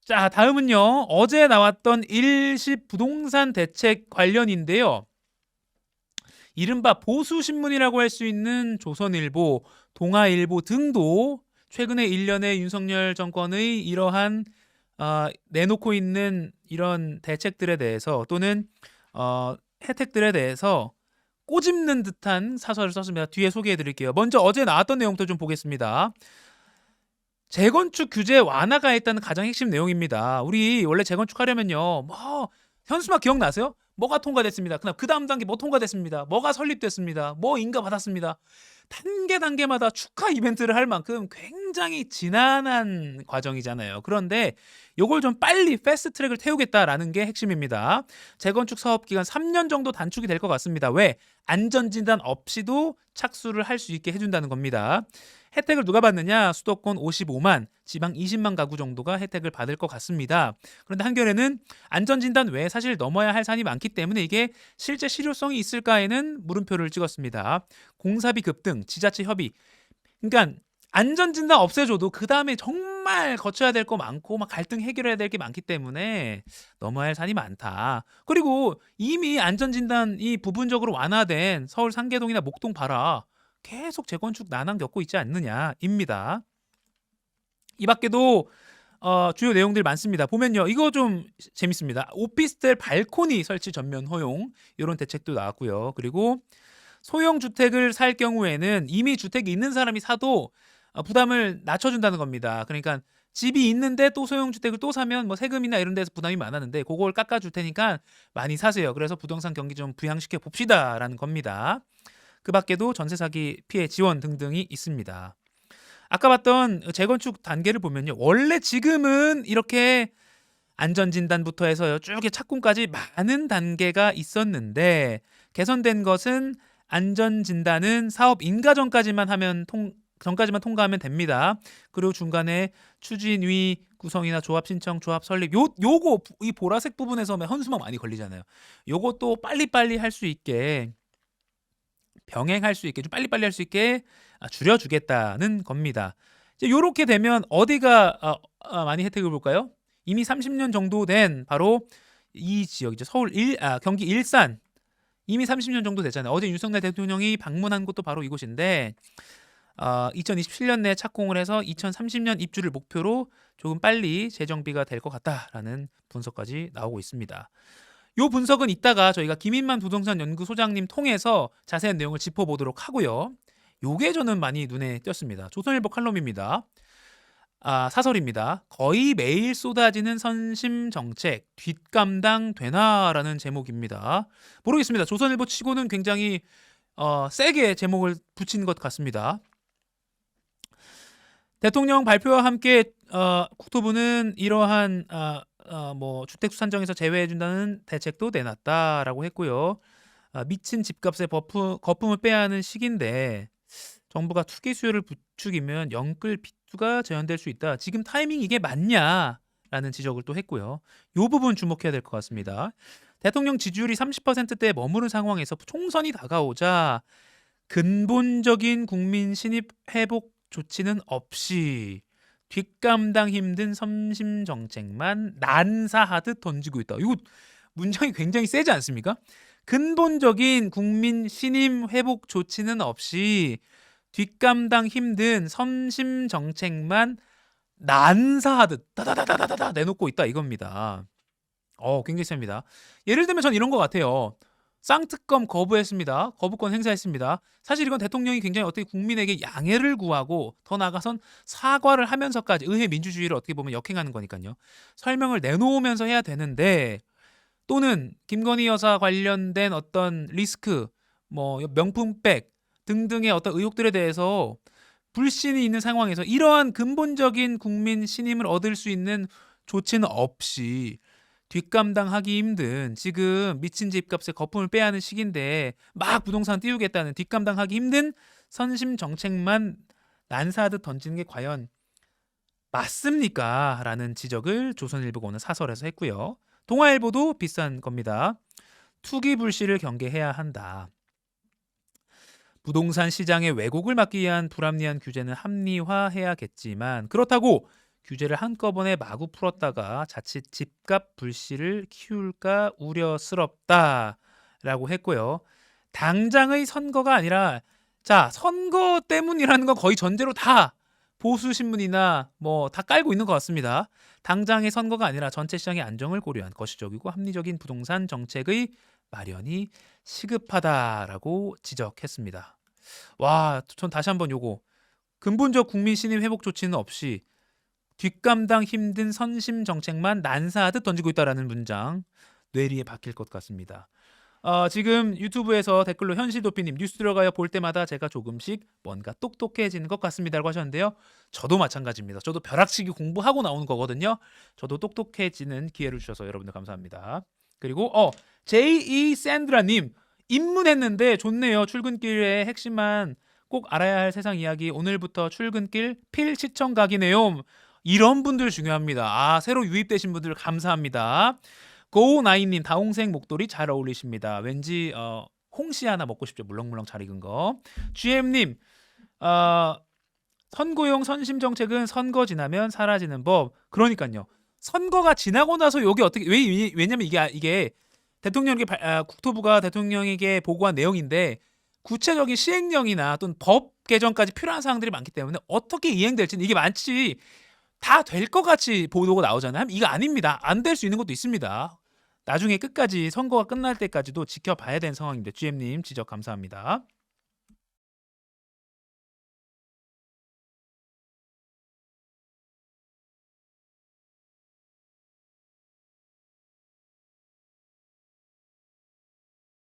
자, 다음은요. 어제 나왔던 일시 부동산 대책 관련인데요. 이른바 보수신문이라고 할 수 있는 조선일보, 동아일보 등도 최근에 일련의 윤석열 정권의 이러한 내놓고 있는 이런 대책들에 대해서 또는 혜택들에 대해서 꼬집는 듯한 사설을 썼습니다. 뒤에 소개해 드릴게요. 먼저 어제 나왔던 내용부터 좀 보겠습니다. 재건축 규제 완화가 있다는 가장 핵심 내용입니다. 우리 원래 재건축하려면요, 뭐 현수막 기억나세요? 뭐가 통과됐습니다. 그 다음 단계 뭐 통과됐습니다. 뭐가 설립됐습니다. 뭐 인가 받았습니다. 단계마다 축하 이벤트를 할 만큼 굉장히 지난한 과정이잖아요. 그런데 요걸 좀 빨리 패스트 트랙을 태우겠다라는 게 핵심입니다. 재건축 사업 기간 3년 정도 단축이 될 것 같습니다. 왜? 안전진단 없이도 착수를 할 수 있게 해준다는 겁니다. 혜택을 누가 받느냐? 수도권 55만, 지방 20만 가구 정도가 혜택을 받을 것 같습니다. 그런데 한겨레는 안전진단 외에 사실 넘어야 할 산이 많기 때문에 이게 실제 실효성이 있을까에는 물음표를 찍었습니다. 공사비 급등, 지자체 협의. 그러니까 안전진단 없애줘도 그 다음에 정말 거쳐야 될 거 많고 막 갈등 해결해야 될 게 많기 때문에 넘어야 할 산이 많다. 그리고 이미 안전진단이 부분적으로 완화된 서울 상계동이나 목동 봐라. 계속 재건축 난항 겪고 있지 않느냐입니다. 이 밖에도 주요 내용들 많습니다. 보면요, 이거 좀 재밌습니다. 오피스텔 발코니 설치 전면 허용 이런 대책도 나왔고요. 그리고 소형 주택을 살 경우에는 이미 주택이 있는 사람이 사도 부담을 낮춰준다는 겁니다. 그러니까 집이 있는데 또 소형 주택을 또 사면 뭐 세금이나 이런 데서 부담이 많았는데 그걸 깎아줄 테니까 많이 사세요. 그래서 부동산 경기 좀 부양시켜 봅시다라는 겁니다. 그 밖에도 전세 사기 피해 지원 등등이 있습니다. 아까 봤던 재건축 단계를 보면요. 원래 지금은 이렇게 안전진단부터 해서요. 쭉 착공까지 많은 단계가 있었는데 개선된 것은 안전진단은 사업 인가 전까지만 통과하면 됩니다. 그리고 중간에 추진위 구성이나 조합 신청, 조합 설립 요거 이 보라색 부분에서 헌수막 많이 걸리잖아요. 요것도 빨리빨리 할 수 있게 병행할 수 있게 좀 빨리빨리 할 수 있게 줄여주겠다는 겁니다. 이제 요렇게 되면 어디가 많이 혜택을 볼까요? 이미 30년 정도 된 바로 이 지역이죠. 경기 일산 이미 30년 정도 됐잖아요. 어제 윤석열 대통령이 방문한 곳도 바로 이곳인데 2027년 내에 착공을 해서 2030년 입주를 목표로 조금 빨리 재정비가 될 것 같다라는 분석까지 나오고 있습니다. 요 분석은 이따가 저희가 김인만 부동산 연구소장님 통해서 자세한 내용을 짚어보도록 하고요. 요게 저는 많이 눈에 띄었습니다. 조선일보 칼럼입니다. 사설입니다. 거의 매일 쏟아지는 선심 정책 뒷감당 되나라는 제목입니다. 모르겠습니다. 조선일보 치고는 굉장히 세게 제목을 붙인 것 같습니다. 대통령 발표와 함께 국토부는 이러한 주택수 산정에서 제외해준다는 대책도 내놨다라고 했고요. 미친 집값에 거품을 빼야 하는 시기인데 정부가 투기 수요를 부추기면 영끌 빚수가 재현될 수 있다. 지금 타이밍 이게 맞냐라는 지적을 또 했고요. 이 부분 주목해야 될 것 같습니다. 대통령 지지율이 30%대에 머무른 상황에서 총선이 다가오자 근본적인 국민 신입 회복 조치는 없이 뒷감당 힘든 섬심 정책만 난사하듯 던지고 있다. 이거 문장이 굉장히 세지 않습니까? 근본적인 국민 신임 회복 조치는 없이 뒷감당 힘든 섬심 정책만 난사하듯 다다다다다다 내놓고 있다 이겁니다. 굉장히 셉니다. 예를 들면 전 이런 것 같아요. 쌍특검 거부했습니다. 거부권 행사했습니다. 사실 이건 대통령이 굉장히 어떻게 국민에게 양해를 구하고 더 나아가선 사과를 하면서까지 의회 민주주의를 어떻게 보면 역행하는 거니까요. 설명을 내놓으면서 해야 되는데 또는 김건희 여사 관련된 어떤 리스크, 명품백 등등의 어떤 의혹들에 대해서 불신이 있는 상황에서 이러한 근본적인 국민 신임을 얻을 수 있는 조치는 없이 뒷감당하기 힘든 지금 미친 집값에 거품을 빼야 하는 시기인데 막 부동산 띄우겠다는 뒷감당하기 힘든 선심 정책만 난사하듯 던지는 게 과연 맞습니까? 라는 지적을 조선일보가 오늘 사설에서 했고요. 동아일보도 비슷한 겁니다. 투기 불씨를 경계해야 한다. 부동산 시장의 왜곡을 막기 위한 불합리한 규제는 합리화해야겠지만 그렇다고 규제를 한꺼번에 마구 풀었다가 자칫 집값 불씨를 키울까 우려스럽다라고 했고요. 당장의 선거가 아니라 자, 선거 때문이라는 건 거의 전제로 다 보수 신문이나 뭐 다 깔고 있는 것 같습니다. 당장의 선거가 아니라 전체 시장의 안정을 고려한 거시적이고 합리적인 부동산 정책의 마련이 시급하다라고 지적했습니다. 와, 전 다시 한번 요거 근본적 국민 신임 회복 조치는 없이 뒷감당 힘든 선심 정책만 난사하듯 던지고 있다라는 문장 뇌리에 박힐 것 같습니다. 지금 유튜브에서 댓글로 현실도피님 뉴스 들어가요 볼 때마다 제가 조금씩 뭔가 똑똑해지는 것 같습니다라고 하셨는데요. 저도 마찬가지입니다. 저도 벼락치기 공부하고 나오는 거거든요. 저도 똑똑해지는 기회를 주셔서 여러분들 감사합니다. 그리고 J.E. 샌드라님 입문했는데 좋네요. 출근길의 핵심만 꼭 알아야 할 세상 이야기 오늘부터 출근길 필시청 각이네요. 이런 분들 중요합니다. 새로 유입되신 분들 감사합니다. 고나인님 다홍색 목도리 잘 어울리십니다. 왠지 홍시 하나 먹고 싶죠. 물렁물렁 잘 익은 거. GM님 선거용 선심 정책은 선거 지나면 사라지는 법. 그러니까요. 선거가 지나고 나서 여기 어떻게 왜냐면 이게 대통령에게 국토부가 대통령에게 보고한 내용인데 구체적인 시행령이나 또는 법 개정까지 필요한 사항들이 많기 때문에 어떻게 이행될지는 이게 많지 다 될 것 같이 보도가 나오잖아요. 이거 아닙니다. 안 될 수 있는 것도 있습니다. 나중에 끝까지 선거가 끝날 때까지도 지켜봐야 되는 상황입니다. GM님 지적 감사합니다.